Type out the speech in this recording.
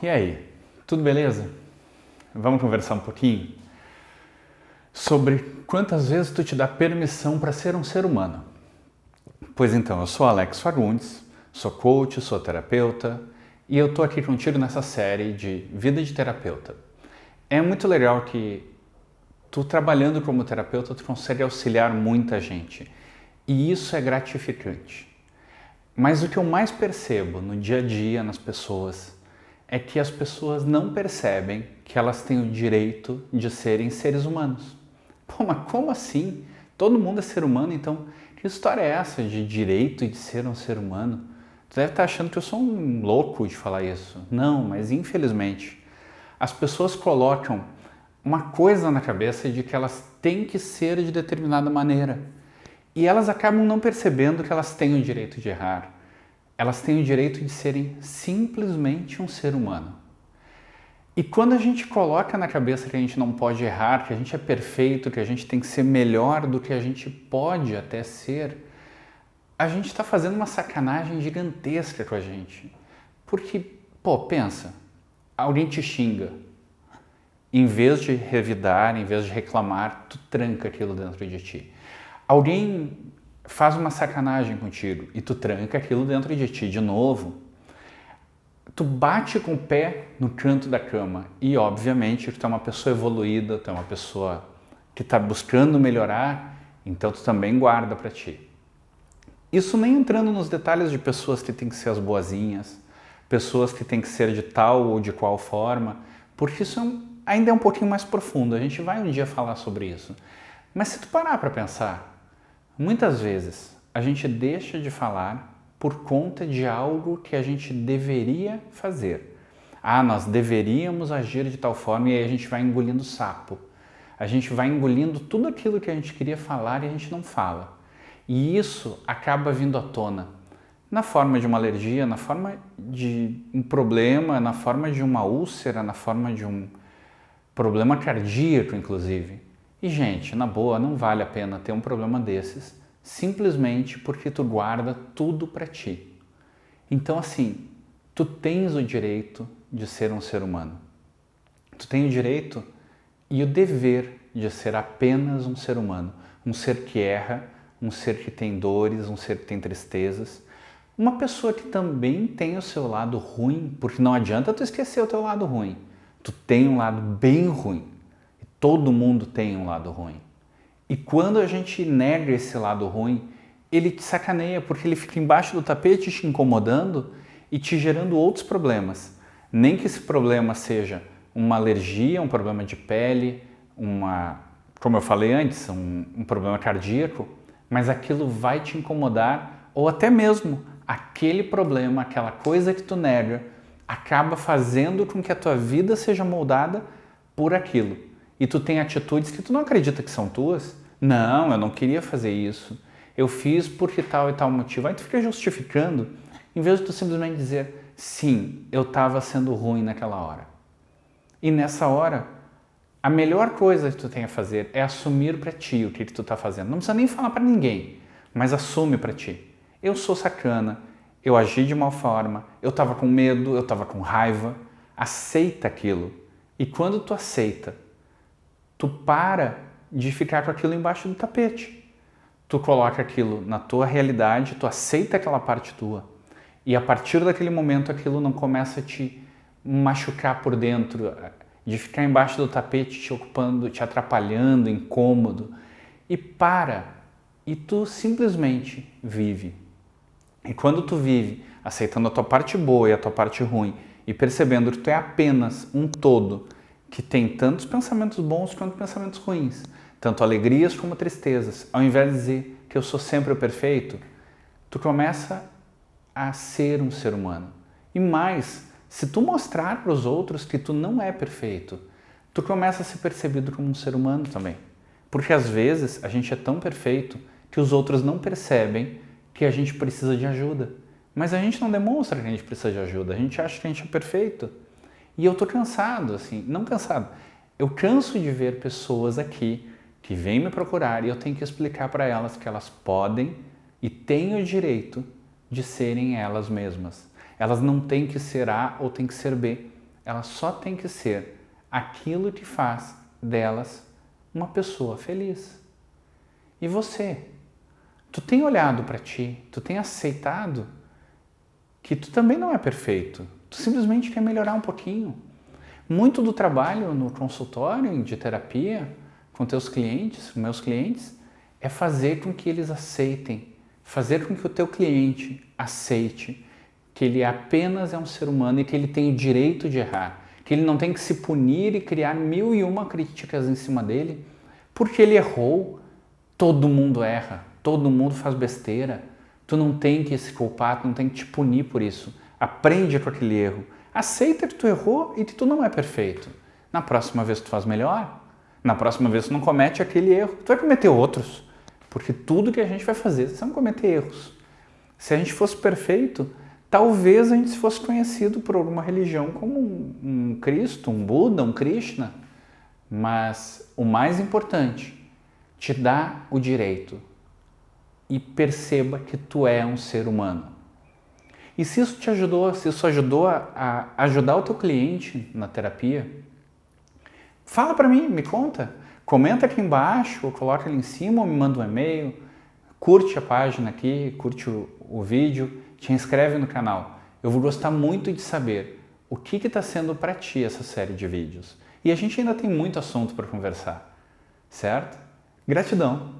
E aí, tudo beleza? Vamos conversar um pouquinho sobre quantas vezes tu te dá permissão para ser um ser humano. Pois então, eu sou Alex Fagundes, sou coach, sou terapeuta e eu tô aqui contigo nessa série de Vida de Terapeuta. É muito legal que tu trabalhando como terapeuta, tu consegue auxiliar muita gente e isso é gratificante. Mas o que eu mais percebo no dia a dia nas pessoas é que as pessoas não percebem que elas têm o direito de serem seres humanos. Pô, mas como assim? Todo mundo é ser humano, então que história é essa de direito de ser um ser humano? Tu deve estar achando que eu sou um louco de falar isso. Não, mas infelizmente as pessoas colocam uma coisa na cabeça de que elas têm que ser de determinada maneira. E elas acabam não percebendo que elas têm o direito de errar. Elas têm o direito de serem simplesmente um ser humano. E quando a gente coloca na cabeça que a gente não pode errar, que a gente é perfeito, que a gente tem que ser melhor do que a gente pode até ser, a gente está fazendo uma sacanagem gigantesca com a gente. Porque, pô, pensa, alguém te xinga. Em vez de revidar, em vez de reclamar, tu tranca aquilo dentro de ti. Alguém faz uma sacanagem contigo e tu tranca aquilo dentro de ti de novo. Tu bate com o pé no canto da cama e, obviamente, tu é uma pessoa evoluída, tu é uma pessoa que está buscando melhorar, então tu também guarda para ti. Isso nem entrando nos detalhes de pessoas que têm que ser as boazinhas, pessoas que têm que ser de tal ou de qual forma, porque isso ainda é um pouquinho mais profundo, a gente vai um dia falar sobre isso. Mas se tu parar para pensar, muitas vezes a gente deixa de falar por conta de algo que a gente deveria fazer. Ah, nós deveríamos agir de tal forma e aí a gente vai engolindo sapo. A gente vai engolindo tudo aquilo que a gente queria falar e a gente não fala. E isso acaba vindo à tona na forma de uma alergia, na forma de um problema, na forma de uma úlcera, na forma de um problema cardíaco, inclusive. E, gente, na boa, não vale a pena ter um problema desses simplesmente porque tu guarda tudo para ti. Então, assim, tu tens o direito de ser um ser humano. Tu tens o direito e o dever de ser apenas um ser humano. Um ser que erra, um ser que tem dores, um ser que tem tristezas. Uma pessoa que também tem o seu lado ruim, porque não adianta tu esquecer o teu lado ruim. Tu tem um lado bem ruim. Todo mundo tem um lado ruim. E quando a gente nega esse lado ruim, ele te sacaneia porque ele fica embaixo do tapete te incomodando e te gerando outros problemas. Nem que esse problema seja uma alergia, um problema de pele, como eu falei antes, um problema cardíaco, mas aquilo vai te incomodar ou até mesmo aquele problema, aquela coisa que tu nega, acaba fazendo com que a tua vida seja moldada por aquilo. E tu tem atitudes que tu não acredita que são tuas. Não, eu não queria fazer isso. Eu fiz porque tal e tal motivo. Aí tu fica justificando, em vez de tu simplesmente dizer, sim, eu estava sendo ruim naquela hora. E nessa hora, a melhor coisa que tu tem a fazer é assumir para ti o que tu tá fazendo. Não precisa nem falar para ninguém, mas assume para ti. Eu sou sacana, eu agi de mal forma, eu estava com medo, eu estava com raiva. Aceita aquilo. E quando tu aceita, tu para de ficar com aquilo embaixo do tapete. Tu coloca aquilo na tua realidade, tu aceita aquela parte tua. E a partir daquele momento aquilo não começa a te machucar por dentro, de ficar embaixo do tapete te ocupando, te atrapalhando, incômodo. E para. E tu simplesmente vive. E quando tu vive aceitando a tua parte boa e a tua parte ruim e percebendo que tu é apenas um todo, que tem tantos pensamentos bons quanto pensamentos ruins, tanto alegrias como tristezas, ao invés de dizer que eu sou sempre o perfeito, tu começa a ser um ser humano. E mais, se tu mostrar para os outros que tu não é perfeito, tu começa a ser percebido como um ser humano também. Porque às vezes a gente é tão perfeito que os outros não percebem que a gente precisa de ajuda. Mas a gente não demonstra que a gente precisa de ajuda, a gente acha que a gente é perfeito. E eu tô cansado, assim, não cansado, eu canso de ver pessoas aqui que vêm me procurar e eu tenho que explicar para elas que elas podem e têm o direito de serem elas mesmas. Elas não têm que ser A ou têm que ser B. Elas só têm que ser aquilo que faz delas uma pessoa feliz. E você? Tu tem olhado para ti, tu tem aceitado que tu também não é perfeito. Tu simplesmente quer melhorar um pouquinho. Muito do trabalho no consultório de terapia com teus clientes, com meus clientes, é fazer com que eles aceitem, fazer com que o teu cliente aceite que ele apenas é um ser humano e que ele tem o direito de errar, que ele não tem que se punir e criar 1001 críticas em cima dele, porque ele errou. Todo mundo erra, todo mundo faz besteira. Tu não tem que se culpar, tu não tem que te punir por isso. Aprende com aquele erro. Aceita que tu errou e que tu não é perfeito. Na próxima vez tu faz melhor. Na próxima vez tu não comete aquele erro. Tu vai cometer outros. Porque tudo que a gente vai fazer são cometer erros. Se a gente fosse perfeito, talvez a gente fosse conhecido por alguma religião como um Cristo, um Buda, um Krishna. Mas o mais importante, te dá o direito e perceba que tu é um ser humano. E se isso te ajudou, se isso ajudou a ajudar o teu cliente na terapia, fala para mim, me conta. Comenta aqui embaixo, ou coloca ali em cima, ou me manda um e-mail, curte a página aqui, curte o vídeo, te inscreve no canal. Eu vou gostar muito de saber o que está sendo para ti essa série de vídeos. E a gente ainda tem muito assunto para conversar, certo? Gratidão!